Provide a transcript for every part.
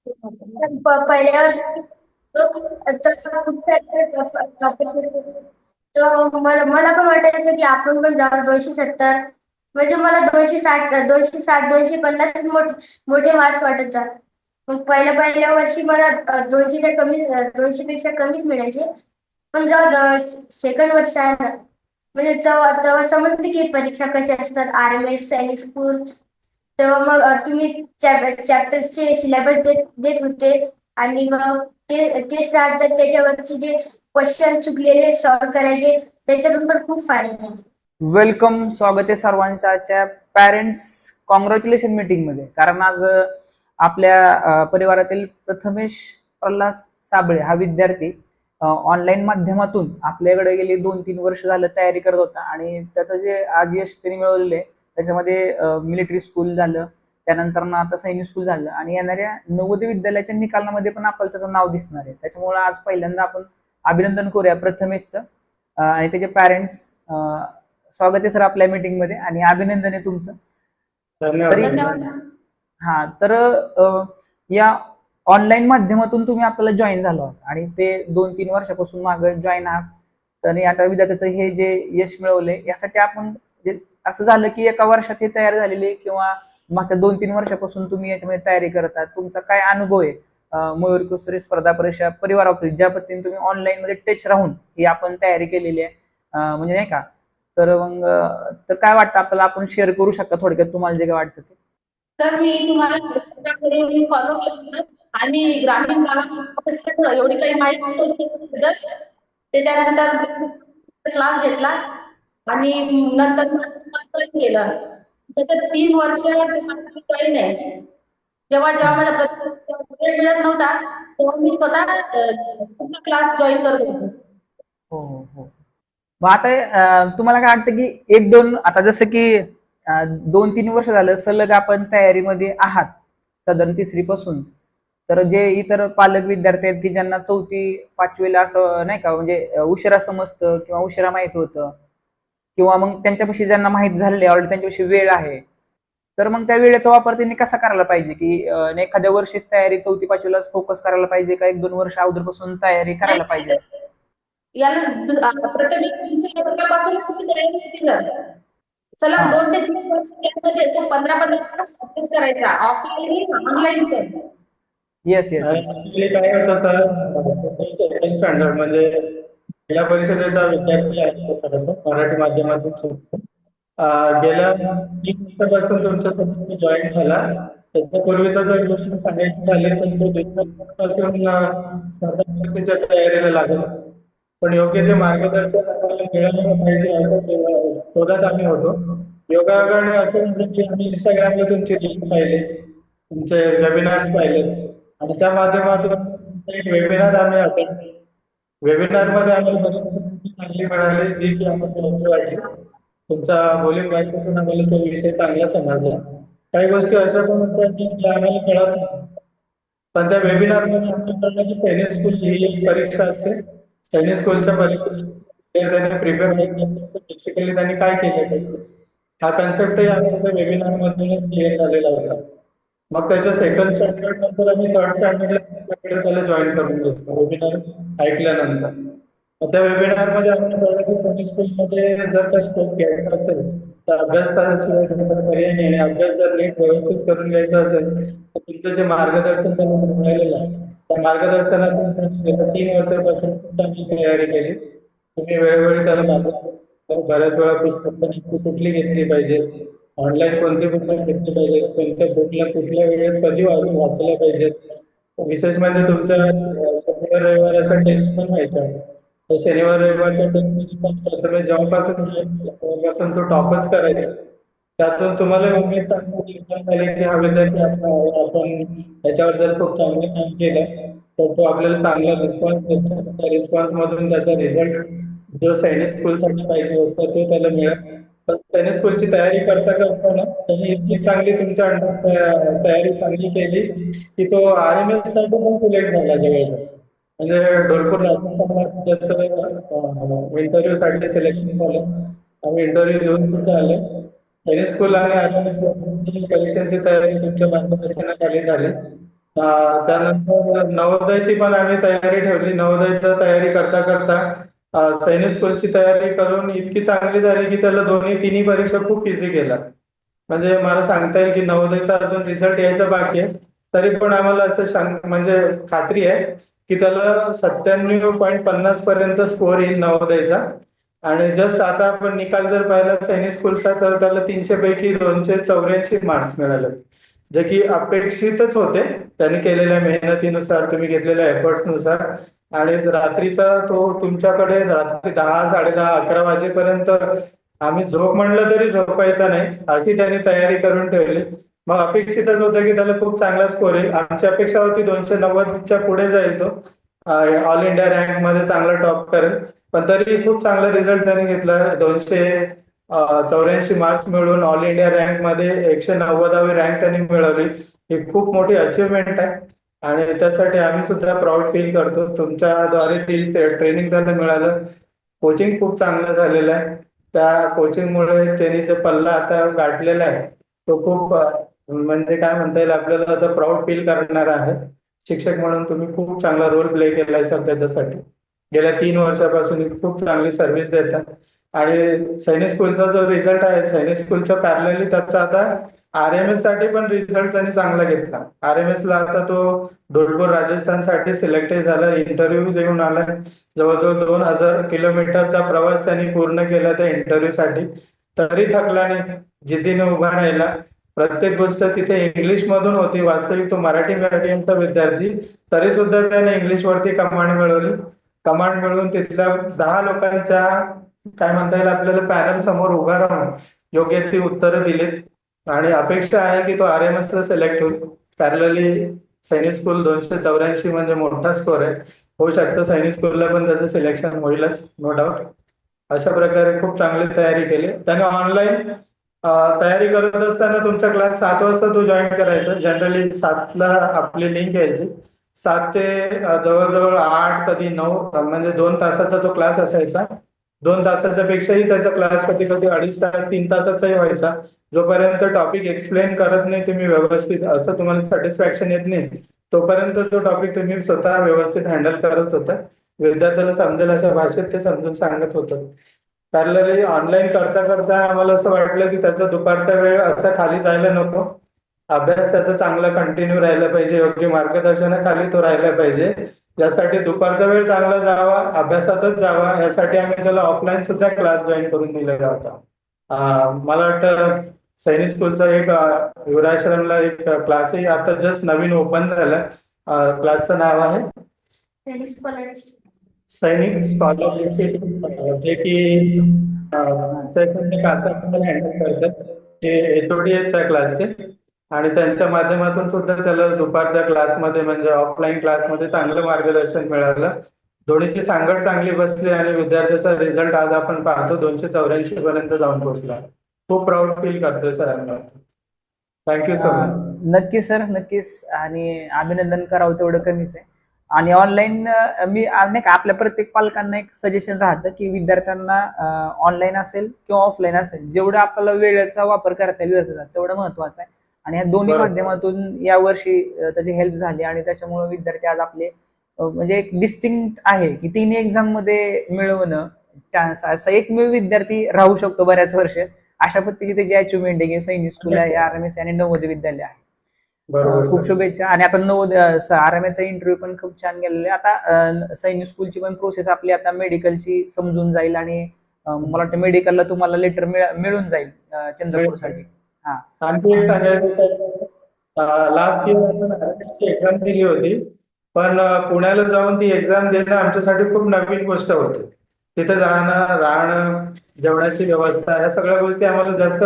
पहिल्या वर्षी तर खूप सारे टॉपिक्स होते. तर मला पण वाटायचं की आपण पण जाऊ 270. म्हणजे मला 260 260 250 मोठे मार्क्स वाटत जात. मग पहिल्या वर्षी मला 200च्या कमी 200 पेक्षा कमीच मिळायचे. पण जेव्हा सेकंड वर्ष आहे ना, म्हणजे तेव्हा तेव्हा समजते की परीक्षा कशी असतात, RMS सैनिक स्कूल. तेव्हा मग तुम्ही चॅप्टर्सचे सिलेबस देत होते. आणि मग तेच राहतात त्याच्यावरचे जे क्वेश्चन चुकलेले सॉल्व्ह करायचे, त्याच्यातून पण खूप फायदा आहे. वेलकम, स्वागत आहे सर्वांचं आजच्या पॅरेंट्स कॉंग्रॅच्युलेशन मीटिंग मध्ये. कारण आज आपल्या परिवारातील प्रथमेश प्रल्हाद साबळे हा विद्यार्थी ऑनलाईन माध्यमातून आपल्याकडे गेली 2-3 वर्ष झालं तयारी करत होता आणि त्याचं जे आज यश त्यांनी मिळवलेले त्याच्यामध्ये मिलिटरी स्कूल झालं, त्यानंतर आता सैनिक स्कूल झालं आणि येणाऱ्या नवोदय विद्यालयाच्या निकालामध्ये पण आपल्याला त्याचं नाव दिसणार आहे. त्याच्यामुळे आज पहिल्यांदा आपण अभिनंदन करूया प्रथमेशचं आणि त्याचे पॅरेंट्स. स्वागत आहे सर आपल्या मीटिंग मध्ये आणि अभिनंदन आहे तुमचं. धन्यवाद. हा तर या ऑनलाईन माध्यमातून तुम्ही आपल्याला जॉईन झाला होता आणि ते 2-3 वर्षापासून मागे जॉईन आहात. तर आता विद्यार्थ्याचं हे जे यश मिळवले यासाठी आपण असं झालं की एका वर्षात हे तयार झालेले किंवा मागच्या 2-3 वर्षापासून तुम्ही याच्यामध्ये तयारी करतात, तुमचा काय अनुभव आहे? मयूर कुसरी स्पर्धा परीक्षा परिवारातील ज्या पद्धतीने तुम्ही ऑनलाईन मध्ये टच राहून ही आपण तयारी केलेली आहे, म्हणजे नाही का. तर मग तर काय वाटतं आपल्याला, आपण शेअर करू शकता थोडक्यात तुम्हाला जे काय वाटतं ते? तर मी तुम्हाला फॉलो केलं आणि ग्रामीण भागात एवढी काही माहिती नव्हती. त्याच्यानंतर क्लास घेतला आणि नंतर केलं. सतत 3 वर्ष काही नाही. जेव्हा जेव्हा माझा वेळ मिळत नव्हता तेव्हा मी स्वतः क्लास जॉईन करत होते. हो हो हो. मग आता तुम्हाला काय वाटतं की 1-2 आता जसं की 2-3 वर्ष झालं सलग आपण तयारीमध्ये आहात साधारण 3री पासून. तर जे इतर पालक विद्यार्थी आहेत की ज्यांना 4थी-5वीला असं नाही का, म्हणजे उशिरा समजतं किंवा उशिरा माहित होतं किंवा मग त्यांच्यापाशी ज्यांना माहित झालेले ऑलरेडी त्यांच्यापाशी वेळ आहे, तर मग त्या वेळेचा वापर त्यांनी कसा करायला पाहिजे? की एखाद्या वर्षीच तयारी 4थी-5वीलाच फोकस करायला पाहिजे का 1-2 वर्ष अगोदरपासून तयारी करायला पाहिजे? याला प्रथम तयारी केलं सलग 2 ते 3 वर्ष त्यामध्ये तो 15-15 अभ्यास करायचा, ऑफलाईन ऑनलाईन पण. Yes yes yes. ऍक्च्युली काय होतं सेकंड स्टँडर्ड म्हणजे जिल्हा परिषदेचा विद्यार्थी आहे खरं तर, मराठी माध्यमातून शिकतो. गेल्या 3 वर्षापासून तुमच्यासोबत मी जॉईन झाला. त्याच्यापूर्वीचा जर गोष्ट सांगायची झाली तर तो 2 वर्षापासून स्पर्धा परीक्षेच्या तयारीला लागला. पण योग्य ते मार्गदर्शन आपल्याला मिळालं पाहिजे असं शोधात आम्ही होतो. योगायोगाने असं म्हणजे की आम्ही इंस्टाग्रामला तुमचे लिंक पाहिले, तुमचे वेबिनार्स पाहिले आणि त्या माध्यमातून एक वेबिनार आम्ही अटेंड केले. वेबिनार मध्ये आम्हाला बरीच माहिती चांगली मिळाली जी की आम्हाला योग्य वाटली. तुमचा बोलिंग वाचून आम्हाला तो विषय चांगला समजला. काही गोष्टी अशा पण होत्या की ज्या आम्हाला कळत नाही. पण त्या वेबिनार मध्ये आम्हाला कळलं की सैनिक स्कूल ही एक परीक्षा असते. सैनिक स्कूलच्या परीक्षेसाठी त्यांनी प्रिपेअर बेसिकली त्यांनी काय केलं पाहिजे हा कन्सेप्टही आम्हाला त्या वेबिनार मधूनच क्लिअर झालेला होता. मग त्याच्या सेकंड स्टँडर्ड नंतर आम्ही थर्ड स्टँडर्डला त्याला जॉईन करून घेतलं वेबिनार ऐकल्यानंतर. त्या वेबिनार मध्ये आम्हाला कळलं की सैनिक स्कूलमध्ये जर का स्कोप घ्यायचा असेल तर अभ्यासाशिवाय पर्याय नाही. अभ्यास जर नीट व्यवस्थित करून घ्यायचा असेल तर तुमचं जे मार्गदर्शन त्यांना मिळालेलं आहे त्या मार्गदर्शनातून 3 वर्षापासून आम्ही तयारी केली. तुम्ही वेळोवेळी त्याला मार्गदर्शन बऱ्याच वेळा पुस्तकं कुठली घेतली पाहिजे, ऑनलाईन कोणती पुस्तकं घेतली पाहिजे, कोणत्या बुकला कुठल्या वेळेत कधी वाचल्या पाहिजेत. विशेष म्हणजे तुमच्या शनिवार रविवार असा टेस्ट पण व्हायचा. तर शनिवार रविवारच्या टेस्ट जेव्हापासून तो टॉपच करायचा त्यातून तुम्हाला उमेद चांगली झाली की हा विद्यार्थी आपण त्याच्यावर जर खूप चांगलं काम केलं तर तो आपल्याला चांगला रिस्पॉन्स देतो. त्या रिस्पॉन्स मधून त्याचा रिझल्ट जो सैनिक स्कूलसाठी पाहिजे होता तो त्याला मिळेल. पण सैनिक स्कूलची तयारी करता करताना त्यांनी इतकी चांगली तुमच्या अंडर तयारी चांगली केली की तो RMS साठी पण सिलेक्ट झाला जवळ. म्हणजे ढोलपूर राजस्थान इंटरव्ह्यू साठी सिलेक्शन झालं. आम्ही इंटरव्ह्यू देऊन तिथे आले. सैनिक स्कूल आणि RMS परीक्षांची तयारी तुमच्या मार्गदर्शनाखाली झाली त्यानंतर नवोदयची पण आम्ही तयारी ठेवली. नवोदयची तयारी करता करता सैनिक स्कूलची तयारी करून इतकी चांगली झाली की त्याला दोन्ही तिन्ही परीक्षा खूप इझी गेल्या. म्हणजे मला सांगता येईल की नवोदयचा अजून रिझल्ट यायचा बाकी आहे, तरी पण आम्हाला असं म्हणजे खात्री आहे की त्याला 97.50 पर्यंत स्कोर येईल नवोदयचा. आणि जस्ट आता आपण निकाल जर पाहिला सैनिक स्कूलचा तर त्याला 300 पैकी 284 मार्क्स मिळाले, जे की अपेक्षितच होते त्यांनी केलेल्या मेहनतीनुसार, तुम्ही घेतलेल्या एफर्ट्सनुसार. आणि रात्रीचा तो तुमच्याकडे रात्री 10, 10:30, 11 वाजेपर्यंत आम्ही झोप म्हणलं तरी झोपायचा नाही, अशी त्यांनी तयारी करून ठेवली. मग अपेक्षितच होतं की त्याला खूप चांगला स्कोर येईल. आमची अपेक्षा होती 290च्या पुढे जाईल तो, ऑल इंडिया रँक मध्ये चांगला टॉप करेल. पण तरी खूप चांगला रिझल्ट त्याने घेतला. 284 मार्क्स मिळवून ऑल इंडिया रँक मध्ये 190वी रँक त्यांनी मिळवली. ही खूप मोठी अचिव्हमेंट आहे आणि त्यासाठी आम्ही सुद्धा प्राऊड फील करतो. तुमच्याद्वारे ती ट्रेनिंग त्यांना मिळालं, कोचिंग खूप चांगलं झालेलं आहे. त्या कोचिंगमुळे त्यांनी जो पल्ला आता गाठलेला आहे तो खूप म्हणजे काय म्हणता येईल आपल्याला आता प्राऊड फील करणार आहे. शिक्षक म्हणून तुम्ही खूप चांगला रोल प्ले केलाय सर त्याच्यासाठी. गेल्या 3 वर्षापासून खूप चांगली सर्व्हिस देतात. आणि सैनिक स्कूलचा जो रिझल्ट आहे, सैनिक स्कूलच्या पॅरलली त्याचा आता RMS साठी पण रिझल्ट त्यांनी चांगला घेतला. RMS ला आता तो ढोलपूर राजस्थानसाठी सिलेक्टेड झाला, इंटरव्ह्यू देऊन आला. जवळजवळ 2000 किलोमीटरचा प्रवास त्यांनी पूर्ण केला त्या इंटरव्ह्यू साठी, तरी थकला नाही, जिद्दीने उभा राहिला. प्रत्येक गोष्ट तिथे इंग्लिश मधून होती. वास्तविक तो मराठी मीडियमचा विद्यार्थी, तरी सुद्धा त्याने इंग्लिश वरती कमांड मिळवली. कमांड मिळवून तिथल्या 10 लोकांच्या काय म्हणता येईल आपल्याला पॅनल समोर उभा राहून योग्य ती उत्तरं दिलीत. आणि अपेक्षा आहे की तो RMS ला सिलेक्ट होईल. पॅरलली सैनिक स्कूल 284 म्हणजे मोठा स्कोर आहे. होऊ शकतं सैनिक स्कूलला पण त्याचं सिलेक्शन होईलच, नो डाऊट. अशा प्रकारे खूप चांगली तयारी केली त्याने. ऑनलाईन तयारी करत असताना तुमचा क्लास 7 वाजता तो जॉईन करायचा. जनरली 7ला आपली लिंक यायची. 7 ते जवळजवळ 8 कधी 9 म्हणजे 2 तासाचा तो क्लास असायचा. 2 तासाच्या पेक्षाही त्याचा क्लास कधी कधी 2.5 तास 3 तासाचाही व्हायचा. जोपर्यंत टॉपिक एक्सप्लेन करत नाही तुम्ही व्यवस्थित, असं तुम्हाला सॅटिस्फॅक्शन येत नाही, तोपर्यंत तो टॉपिक तुम्ही स्वतः व्यवस्थित हँडल करत होता. विद्यार्थ्याला समजेल अशा भाषेत ते समजून सांगत होतं. पॅरलली ऑनलाईन करता करता आम्हाला असं वाटलं की त्याचा दुपारचा वेळ असा खाली जायला नको. अभ्यास त्याचा चांगला कंटिन्यू राहिला पाहिजे, योग्य मार्गदर्शनाखाली तो राहिला पाहिजे. यासाठी दुपारचा वेळ चांगला जावा, अभ्यासातच जावा, यासाठी आम्ही त्याला ऑफलाईन सुद्धा क्लास जॉईन करून दिलेला होता. मला वाटतं सैनिक स्कूलचा एक युवराश्रमला एक क्लासही आता जस्ट नवीन ओपन झाला. क्लासचं नाव आहे सैनिक स्कॉलरशिप, जे की हँडल करतात ते HOD आहेत त्या क्लासचे. आणि त्यांच्या माध्यमातून सुद्धा त्याला दुपारच्या क्लासमध्ये म्हणजे ऑफलाईन क्लासमध्ये चांगलं मार्गदर्शन मिळालं. दोन्हीची सांगड चांगली बसली आणि विद्यार्थ्याचा रिझल्ट आज आपण पाहतो 284 पर्यंत जाऊन पोहोचला. खूप प्राऊड फील करतोय सरांना. Thank you so much. नक्कीच सर, नक्कीच. आणि अभिनंदन करावं तेवढं कमीच आहे. आणि ऑनलाईन मी नाही का आपल्या प्रत्येक पालकांना एक सजेशन राहतं की विद्यार्थ्यांना ऑनलाईन असेल किंवा ऑफलाईन असेल, जेवढं आपल्याला वेळेचा वापर करता येईल तेवढं महत्वाचं आहे. आणि ह्या दोन्ही माध्यमातून यावर्षी त्याची हेल्प झाली आणि त्याच्यामुळे विद्यार्थी आज आपले म्हणजे एक डिस्टिंक्ट आहे की 3 एक्झाम मध्ये मिळवणं चान्स, असा एकमेव विद्यार्थी राहू शकतो बऱ्याच वर्ष. अशा पद्धतीची त्याची अचिव्हमेंट आहे की सैनिक स्कूल आहे, RMS आणि नवोदय विद्यालय आहे. खूप शुभेच्छा. आणि आता नवोदय RMS इंटरव्ह्यू पण खूप छान गेलेले. आता सैनिक स्कूलची पण प्रोसेस आपली आता मेडिकलची समजून जाईल आणि मला वाटतं मेडिकलला तुम्हाला लेटर मिळून जाईल चंद्रपूरसाठी. आणखी एक सांगायचं, लास्ट इयर आपण RMSची एक्झाम दिली होती, पण पुण्याला जाऊन ती एक्झाम देणं आमच्यासाठी खूप नवीन गोष्ट होती. तिथे जाणं, राहणं, जेवणाची व्यवस्था, या सगळ्या गोष्टी आम्हाला जास्त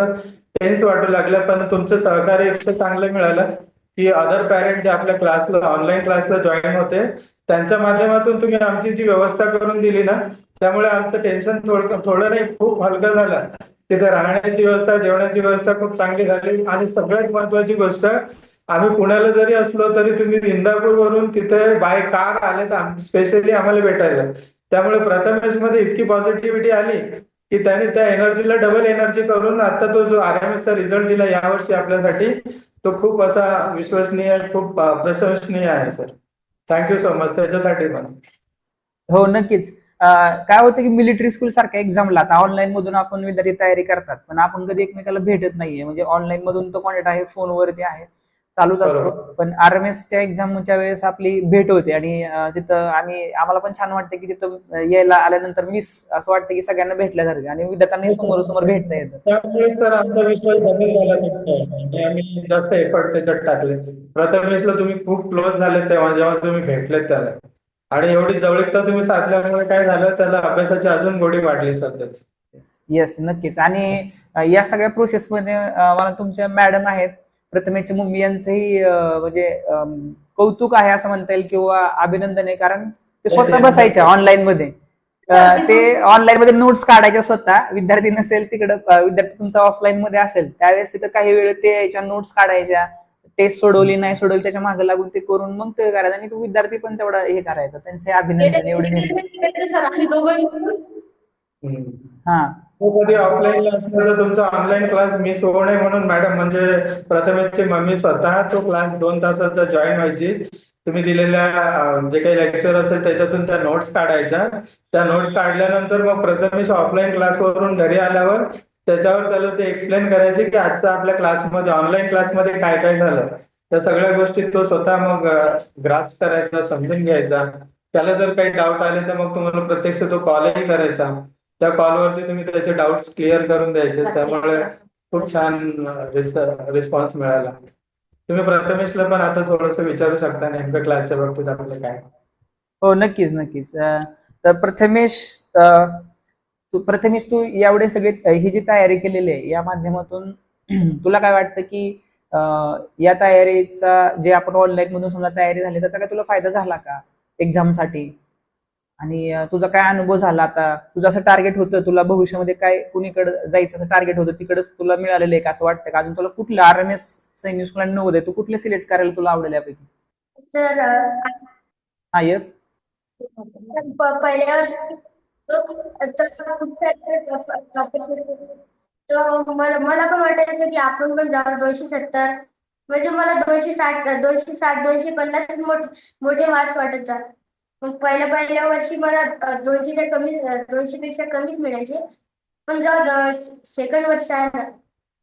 टेन्स वाटू लागल्या. पण तुमचं सहकार्य इतकं चांगलं मिळालं की अदर पॅरेंट जे आपल्या क्लासला ऑनलाईन क्लासला जॉईन होते त्यांच्या माध्यमातून तुम्ही आमची जी व्यवस्था करून दिली ना, त्यामुळे आमचं टेन्शन थोडं नाही खूप हलकं झालं. तिथे राहण्याची व्यवस्था, जेवणाची व्यवस्था खूप चांगली झाली. आणि सगळ्यात महत्वाची गोष्ट, आम्ही पुण्याला जरी असलो तरी तुम्ही इंदापूरवरून तिथे बाय कार आलेत स्पेशली आम्हाला भेटायला. त्यामुळे प्रथमेश मध्ये इतकी पॉझिटिव्हिटी आली की त्याने त्या एनर्जीला डबल एनर्जी करून आता तो जो RMSचा रिझल्ट दिला यावर्षी आपल्यासाठी, तो खूप असा विश्वसनीय, खूप प्रशंसनीय आहे सर. थँक्यू सो मच त्याच्यासाठी पण. हो नक्कीच. काय होतं की मिलिटरी स्कूल सारख्या एक्झामला आता ऑनलाईन मधून आपण विद्यार्थी तयारी करतात, पण आपण कधी एकमेकाला भेटत नाहीये. म्हणजे ऑनलाईन मधून तो कॉन्टॅक्ट आहे, फोनवरती आहे, चालूच असतो. बरोबर. पण आरएमएसच्या एक्झामच्या वेळेस आपली भेट होते आणि तिथं आम्हाला पण छान वाटतं की तिथं यायला आल्यानंतर मिस असं वाटतं की सगळ्यांना भेटल्यासारखं आणि विद्यार्थ्यांना समोरासमोर भेटता येतं. त्यामुळे सर आमचा विश्वास बदल झाला तिथे आणि आम्ही जास्त एफर्ट त्याच्यात टाकले. प्रथमेशला तुम्ही खूप क्लोज झाले तेव्हा जेव्हा तुम्ही भेटलेत त्याला, आणि एवढी जवळीकता तुम्ही साधल्यामुळे काय झालं, त्याला अभ्यासाची अजून गोडी वाढली सर त्याची. येस नक्कीच. आणि या सगळ्या प्रोसेसमध्ये मला तुमच्या मॅडम आहेत प्रथमेशच्या मम्मी यांचंही म्हणजे कौतुक आहे असं म्हणता येईल किंवा अभिनंदन आहे, कारण ते स्वतः बसायच्या ऑनलाईन मध्ये. ते ऑनलाईन मध्ये नोट्स काढायच्या स्वतः. विद्यार्थी नसेल तिकडं, विद्यार्थी तुमचा ऑफलाईन मध्ये असेल त्यावेळेस तिथं काही वेळ ते याच्या नोट्स काढायच्या, टेस्ट सोडवली नाही सोडवली त्याच्या मागे लागून ते करून मग ते करायचं आणि तो विद्यार्थी पण तेवढा हे करायचा. त्यांचे अभिनंदन एवढे. सर आम्ही दोघं हा तो कधी ऑफलाईनला असला तर तुमचा ऑनलाईन क्लास मिस होऊ नये म्हणून मॅडम म्हणजे प्रथमेशची मम्मी स्वतः तो क्लास 2 तासाचा जॉईन व्हायची. तुम्ही दिलेल्या जे काही लेक्चर असेल त्याच्यातून त्या नोट्स काढायच्या. त्या नोट्स काढल्यानंतर मग प्रथमेश ऑफलाईन क्लासवरून घरी आल्यावर त्याच्यावर त्याला ते एक्सप्लेन करायचे की आजचं आपल्या क्लासमध्ये, ऑनलाईन क्लासमध्ये काय काय झालं. त्या सगळ्या गोष्टी तो स्वतः मग ग्रास करायचा, समजून घ्यायचा. त्याला जर काही डाऊट आले तर मग तुम्हाला प्रत्यक्ष तो कॉलही करायचा. त्या कॉलवरती तुम्ही त्याचे डाऊट्स क्लिअर करून द्यायचे. त्यामुळे खूप छान रिस्पॉन्स मिळाला. तुम्ही प्रथमेशला पण आता थोडंसं विचारू शकता नेमकं क्लासच्या बाबतीत आपलं काय. हो नक्कीच नक्कीच. तर प्रथमेश तू यावेळी सगळे ही जी तयारी केलेली आहे या माध्यमातून तुला काय वाटतं की या तयारीचा जे आपण ऑनलाईन मधून समजा तयारी झाली त्याचा काय तुला फायदा झाला का एक्झामसाठी? आणि तुझा काय अनुभव झाला? आता तुझं असं टार्गेट होतं तुला भविष्यामध्ये काय कुणीकडे जायचं असं टार्गेट होतं, तिकडच तुला मिळालेलं आहे का असं वाटतं का? अजून तुला कुठलं आरएमएस, सैनिक स्कूल आणि नवोदय तू कुठले सिलेक्ट करायला तुला आवडेल यापैकी? सर हा येस. पहिल्या वर्षी तर खूप सारे टॉपिक्स होते. तर मला पण वाटायचं की आपण पण जाऊ 270, म्हणजे मला 260 260 250 मोठे मार्क्स वाटत जात. मग पहिल्या वर्षी मला 200च्या कमी 200 पेक्षा कमीच मिळायचे. पण जेव्हा सेकंड वर्ष आहे ना,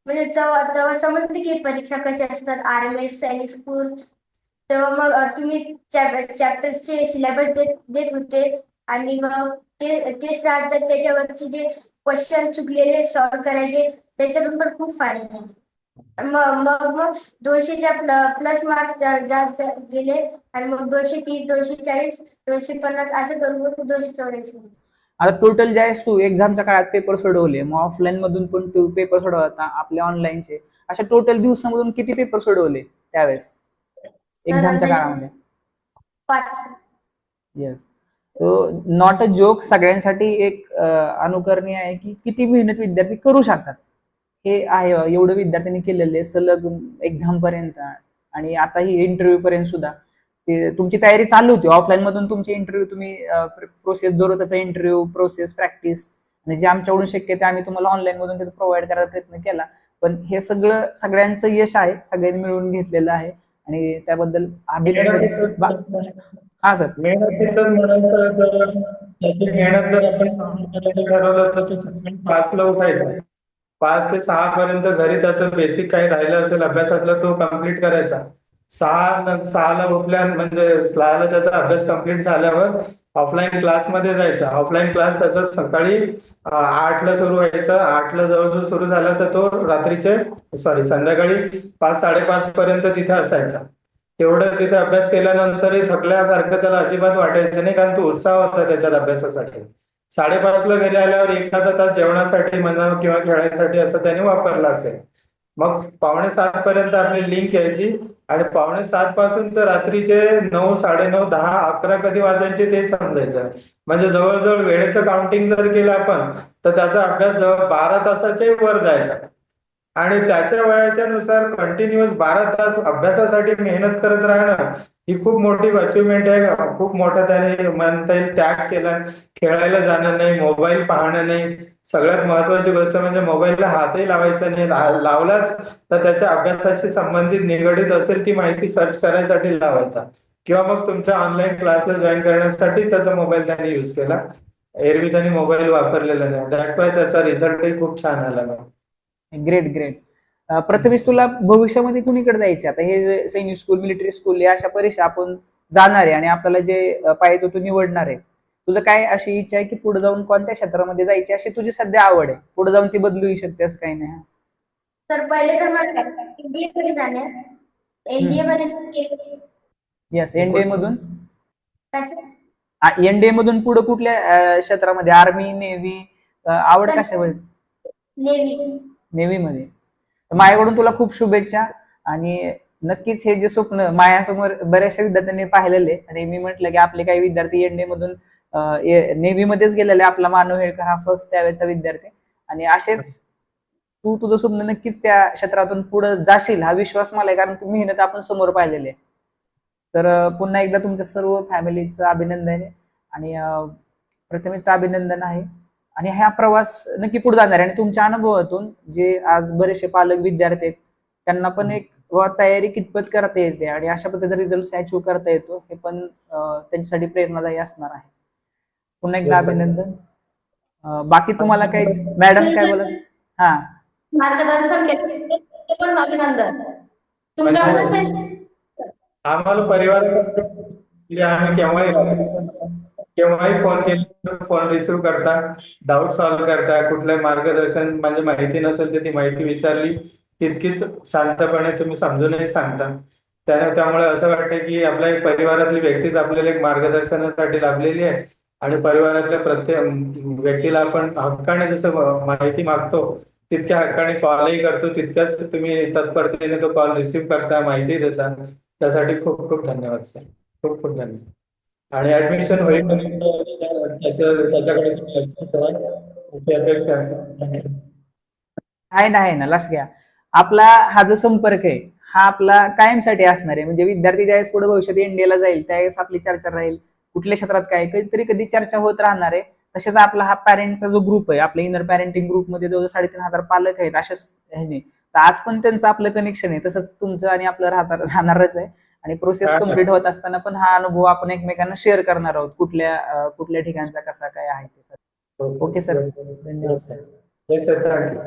म्हणजे तेव्हा तेव्हा समजते की परीक्षा कशा असतात, आरएमएस, सैनिक स्कूल. तेव्हा मग तुम्ही चॅप्टर्सचे सिलेबस देत होते आणि मग ते त्याच्यावरचे जे क्वेश्चन चुकलेले सॉल्व्ह करायचे, त्याच्यातून पण खूप फायदा झाला. मग 200च्या प्लस मार्क्स जात गेले आणि मग 230 240 250 असं करून 284. आता टोटल ज्यावेळेस तू एक्झामच्या काळात पेपर सोडवले, मग ऑफलाईन मधून पण तू पेपर सोडवता आपल्या ऑनलाईनचे, अशा टोटल दिवसामधून किती पेपर सोडवले त्यावेळेस एक्झामच्या काळामध्ये? 5. येस. तो नॉट अ जोक, सगळ्यांसाठी एक अनुकरणीय आहे की किती मेहनत विद्यार्थी करू शकतात. हे आहे एवढं विद्यार्थ्यांनी केलेले सलग एक्झाम पर्यंत आणि आता ही इंटरव्ह्यू पर्यंत सुद्धा तुमची तयारी चालू होती. ऑफलाईन मधून तुमची इंटरव्ह्यू तुम्ही प्रोसेस दररोजचा इंटरव्ह्यू प्रोसेस प्रॅक्टिस आणि जे आमच्याकडून शक्य ते आम्ही तुम्हाला ऑनलाईन मधून तिथे प्रोव्हाइड करायचा प्रयत्न केला. पण हे सगळं सगळ्यांचं यश आहे, सगळ्यांनी मिळून घेतलेलं आहे आणि त्याबद्दल अभिनंदन. हा सर. मेहनतीच म्हणायचं तर त्याची मेहनत जर आपण ठरवलं तर ते सकाळी 5ला उठायचं. 5 ते 6 पर्यंत घरी त्याचं बेसिक काही राहिलं असेल अभ्यासातलं तो कम्प्लीट करायचा. 6ला उठल्या म्हणजे 6ला त्याचा अभ्यास कम्प्लीट झाल्यावर ऑफलाईन क्लासमध्ये जायचा. ऑफलाईन क्लास त्याचा सकाळी 8ला सुरू व्हायचा. 8ला जवळजवळ सुरू झाला तर तो संध्याकाळी 5 साडेपाच पर्यंत तिथे असायचा. तेवढं तिथे अभ्यास केल्यानंतरही थकल्यासारखं त्याला अजिबात वाटायचं नाही, कारण तो उत्साह होता त्याच्यात अभ्यासासाठी. 5:30ला घरी आल्यावर एखादा तास जेवणासाठी म्हणा किंवा खेळायसाठी असं त्याने वापरला असेल. मग 6:45 पर्यंत आपली लिंक यायची आणि 6:45 पासून तर रात्रीचे 9, 9:30, 10, 11 कधी वाजायचे ते समजायचं. म्हणजे जवळजवळ वेळेचं काउंटिंग जर केलं आपण तर त्याचा अभ्यास जवळ 12 तासाच्या वर जायचा. आणि त्याच्या वयाच्या नुसार कंटिन्युअस 12 तास अभ्यासासाठी मेहनत करत राहणं ही खूप मोठी अचिव्हमेंट आहे. खूप मोठा त्याने म्हणता येईल त्याग केला. खेळायला जाणं नाही, मोबाईल पाहणं नाही. सगळ्यात महत्वाची गोष्ट म्हणजे मोबाईलला हातही लावायचा नाही. लावलाच तर त्याच्या अभ्यासाशी संबंधित निगडीत असेल ती माहिती सर्च करायसाठी लावायचा, किंवा मग तुमच्या ऑनलाईन क्लासला जॉईन करण्यासाठी त्याचा मोबाईल त्याने युज केला. एरवी त्यांनी मोबाईल वापरलेला नाही. दॅट वाय त्याचा रिझल्टही खूप छान आला मग. Great great. प्रथमेश, तुला भविष्यामध्ये कुणीकडे जायचे? आता हे जे सैनिक स्कूल, मिलिटरी स्कूल या अशा परीक्षा आपण जाणार आहे आणि आपल्याला जे पाहिजे तो निवडणार आहे. तुझं काय अशी इच्छा आहे की पुढे जाऊन कोणत्या क्षेत्रामध्ये जायची अशी तुझी सध्या आवड आहे? पुढे जाऊन ती बदलू शकते असं काही नाही. तर पहिले तर मला एनडीए मध्ये जाणे. एनडीए मध्ये येस, एनडीए मधून. कसं एनडीए मधून पुढे कुठल्या क्षेत्रामध्ये? Army, navy? आवड कशामध्ये? नेव्ही. नेव्ही मध्ये. तर माझ्याकडून तुला खूप शुभेच्छा. आणि नक्कीच हे जे स्वप्न माझ्यासमोर बऱ्याचशा विद्यार्थ्यांनी पाहिलेले, आणि मी म्हटलं की आपले काही विद्यार्थी एनडीए मधून नेव्ही मध्येच गेलेले. आपला मानव हेळकर हा फर्स्ट त्यावेळेचा विद्यार्थी. आणि असेच तू तुझं स्वप्न नक्कीच त्या क्षेत्रातून पुढे जाशील हा विश्वास मला आहे, कारण तू मेहनत आपण समोर पाहिलेली आहे. तर पुन्हा एकदा तुमच्या सर्व फॅमिलीचं अभिनंदन आहे आणि प्रथमेशचं अभिनंदन आहे. आणि हा प्रवास नक्की पुढे जाणार आहे. आणि तुमच्या अनुभवातून जे आज बरेचसे पालक विद्यार्थी आहेत त्यांना पण एक तयारी कितपत करता येते आणि अशा पद्धतीचा रिझल्ट अचीव्ह करता येतो, हे पण त्यांच्यासाठी प्रेरणादायी असणार आहे. पुन्हा एकदा अभिनंदन. बाकी तुम्हाला काही मॅडम काय बोलत? हा, मार्गदर्शन केलं ते पण अभिनंदन. तुमच्याकडून आम्हाला परिवाराकडे आम्ही केव्हाही फोन केला, फोन रिसिव्ह करता, डाऊट सॉल्व्ह करता, कुठलं मार्गदर्शन म्हणजे माहिती नसेल तर ती माहिती विचारली तितकीच शांतपणे तुम्ही समजूनही सांगता. त्यामुळे असं वाटतं की आपल्या एक परिवारातली व्यक्तीच आपल्याला एक मार्गदर्शनासाठी लाभलेली आहे. आणि परिवारातल्या प्रत्येक व्यक्तीला आपण हक्काने जसं माहिती मागतो तितक्या हक्काने कॉलही करतो, तितक्याच तुम्ही तत्परतेने तो कॉल रिसिव्ह करता, माहिती देता. त्यासाठी खूप खूप धन्यवाद सर. खूप खूप धन्यवाद. आणि ऍडमिशन होईपर्यंत त्याच्याकडे तुम्ही लक्ष ठेवा अशी अपेक्षा आहे. आहे ना, आहे ना, लक्ष घ्या. आपला हा जो संपर्क आहे हा आपला कायमसाठी असणार आहे. म्हणजे विद्यार्थी ज्यावेळेस पुढे भविष्यात इंडियाला जाईल त्यावेळेस आपली चर्चा राहील. कुठल्या क्षेत्रात काय कधीतरी कधी चर्चा होत राहणार आहे. तसेच आपला हा पॅरेंटचा जो ग्रुप आहे, आपल्या इनर पॅरेंटिंग ग्रुपमध्ये जो 3,500 पालक आहेत अशाच ह्याने, तर आज पण त्यांचं आपलं कनेक्शन आहे. तसंच तुमचं आणि आपलं राहणारच आहे. आणि प्रोसेस कम्प्लीट होत असताना पण हा अनुभव आपण एकमेकांना शेअर करणार आहोत, कुठल्या ठिकाणचा कसा काय आहे ते. सर, ओके सर, धन्यवाद sir. Yes, sir. Thank you.